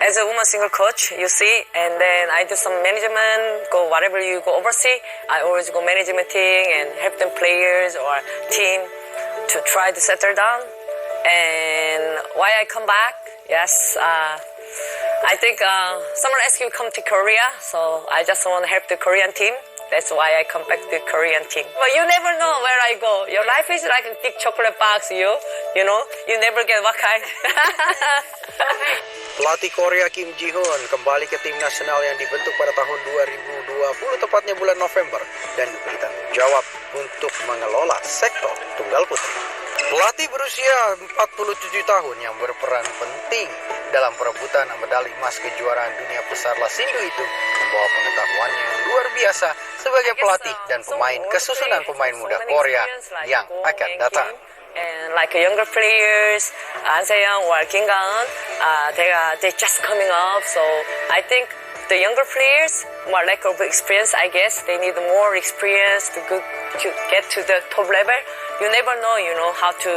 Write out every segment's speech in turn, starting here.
as a woman single coach, you see, and then I do some management, go whatever you go oversee. I always go management meeting and help them players or team to try to settle down. And why I come back? Yes, I think someone asked me to come to Korea, so I just want to help the Korean team. That's why I come back to the Korean team. But you never know where I go. Your life is like a big chocolate box, you know, you never get what kind. Pelatih Korea Kim Jihyun kembali ke tim nasional yang dibentuk pada tahun 2020, tepatnya bulan November, dan diberi tanggung jawab untuk mengelola sektor tunggal putri. Pelatih berusia 47 tahun yang berperan penting dalam perebutan medali emas kejuaraan dunia putra Sindu itu membawa pengetahuannya yang luar biasa sebagai pelatih dan pemain kesusunan pemain muda Korea yang akan datang. And like younger players, An Se-young or Kim Ga-eun, they're just coming up. So I think the younger players, more lack of experience, I guess. They need more experience to get to the top level. You never know, how to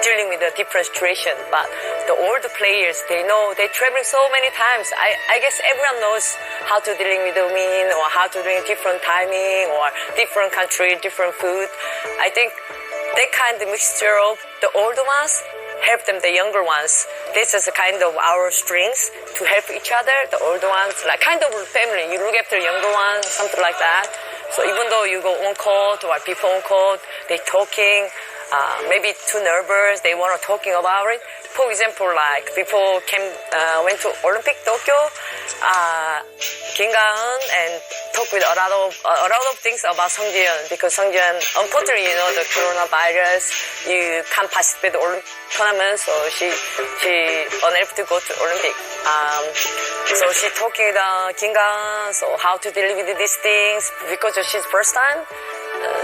dealing with a different situation. But the older players, they know, they travel so many times. I guess everyone knows how to dealing with the wind or how to doing different timing or different country, different food. I think that kind of mixture of the older ones help them, the younger ones. This is kind of our strengths to help each other, the older ones, like kind of family. You look after the younger ones, something like that. So even though you go on court or people on court, they talking, maybe too nervous, they want to talking about it. For example, like before went to Olympic Tokyo, Kim Ga-eun and talk with a lot of things about Jihyun, because Jihyun, unfortunately, the coronavirus, you can't participate in the Olympic tournament, so she unable to go to Olympic. So she talking with Kim Ga-eun, so how to deal with these things, because she's first time.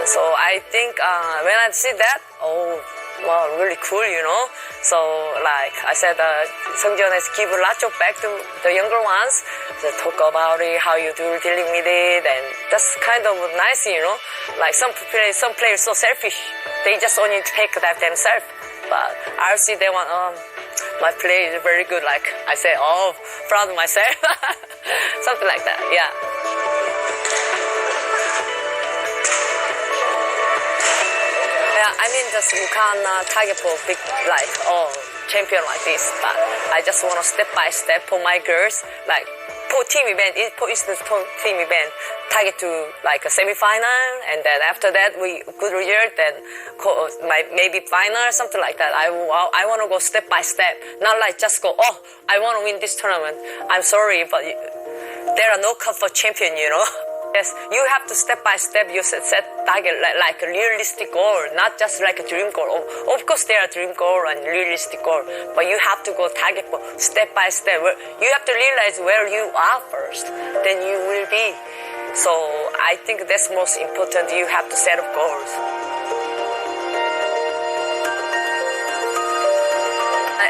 So I think when I see that, wow, really cool, So like I said, Jihyun has given lots of back to the younger ones to talk about it, how you do dealing with it, and that's kind of nice, Like some players so selfish, they just only take that themselves. But I see they want, my play is very good. Like I say, proud of myself, something like that, yeah. I mean, just you can't target for big, like, champion like this. But I just want to step by step for my girls, like, for team event, for instance, for team event, target to like a semi-final, and then after that, good result, then maybe final, something like that. I want to go step by step, not like just go, I want to win this tournament. I'm sorry, but there are no cup for champion, Yes, you have to step by step, you set target like a realistic goal, not just like a dream goal. Of course, there are dream goal and realistic goal, but you have to go target for step by step. You have to realize where you are first, then you will be. So I think that's most important. You have to set up goals.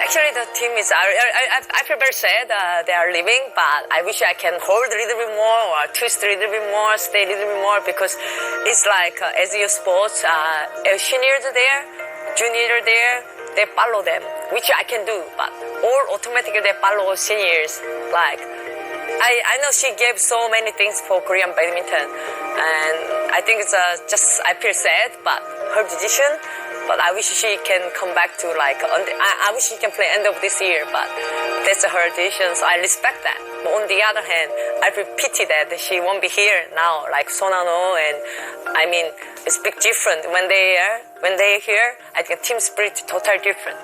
Actually, the team is, I feel very sad they are leaving, but I wish I can hold a little bit more or twist a little bit more, stay a little bit more, because it's like, as your sports, seniors are there, juniors are there, they follow them, which I can do, but all automatically they follow seniors. Like, I know she gave so many things for Korean badminton, and I think it's I feel sad, but her decision. But I wish she can come back to I wish she can play end of this year, but that's her decision, so I respect that. But on the other hand, I feel pity that she won't be here now, like Sonano, and I mean, it's big different. When they're here, I think team spirit is totally different.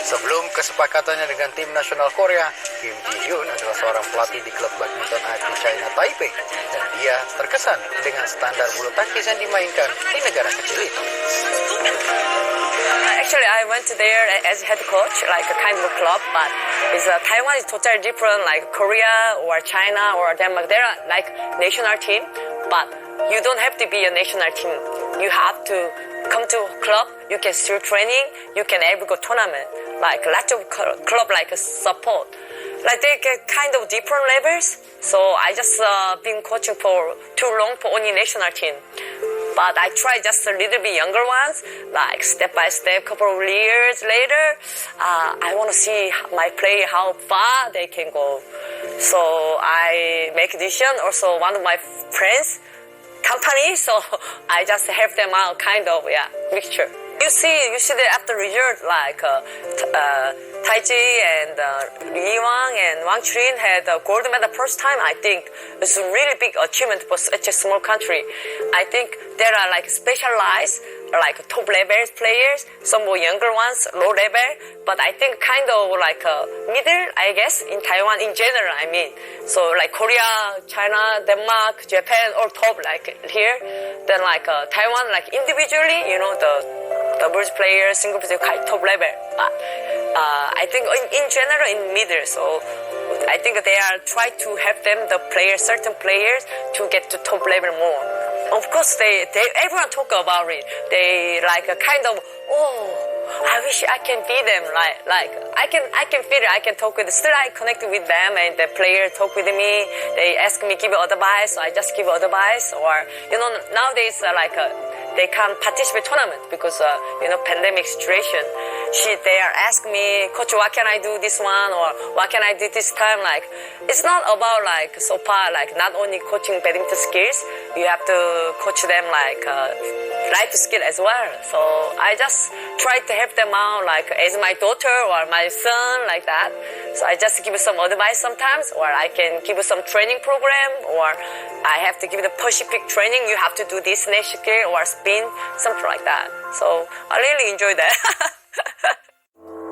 Sebelum kesepakatannya dengan tim nasional Korea, Kim Jihyun adalah seorang pelatih di klub badminton IT China Taipei, dan dia terkesan dengan standar bulutangkis yang dimainkan di negara kecil itu. Actually, I went there as head coach, like a kind of club, but Taiwan is totally different, like Korea or China or Denmark. They're like national team, but you don't have to be a national team. You have to come to a club, you can still training, you can ever go tournament. Like lots of club like support. Like they get kind of different levels. So I just been coaching for too long for only national team. but I try just a little bit younger ones, like step by step, couple of years later. I want to see my play, how far they can go. So I make a decision. Also, one of my friends, company, so I just help them out, kind of, mixture. You see that after result, like Taiji and Li Wang and Wang Churin had a gold medal first time. I think it's a really big achievement for such a small country. I think there are like specialized, like top level players, some more younger ones, low level, but I think kind of like middle, I guess, in Taiwan in general, I mean. So like Korea, China, Denmark, Japan, all top like here. Then like Taiwan, like individually, the doubles players, single players, quite top level. But I think in general, in middle, so I think they are trying to help them, the players, certain players, to get to top level more. Of course, they everyone talk about it. They like a kind of, I wish I can be them. Like I can feel it. I can talk with. Still, I connect with them, and the player talk with me. They ask me give advice, so I just give advice. Or nowadays they can't participate tournament because pandemic situation. They are asking me, coach, what can I do this one, or what can I do this time? Like it's not about like so far like not only coaching badminton skills. You have to coach them like life skill as well. So I just try to help them out like as my daughter or my son, like that. So I just give some advice sometimes, or I can give some training program, or I have to give the Pacific training. You have to do this next skill or spin, something like that. So I really enjoy that.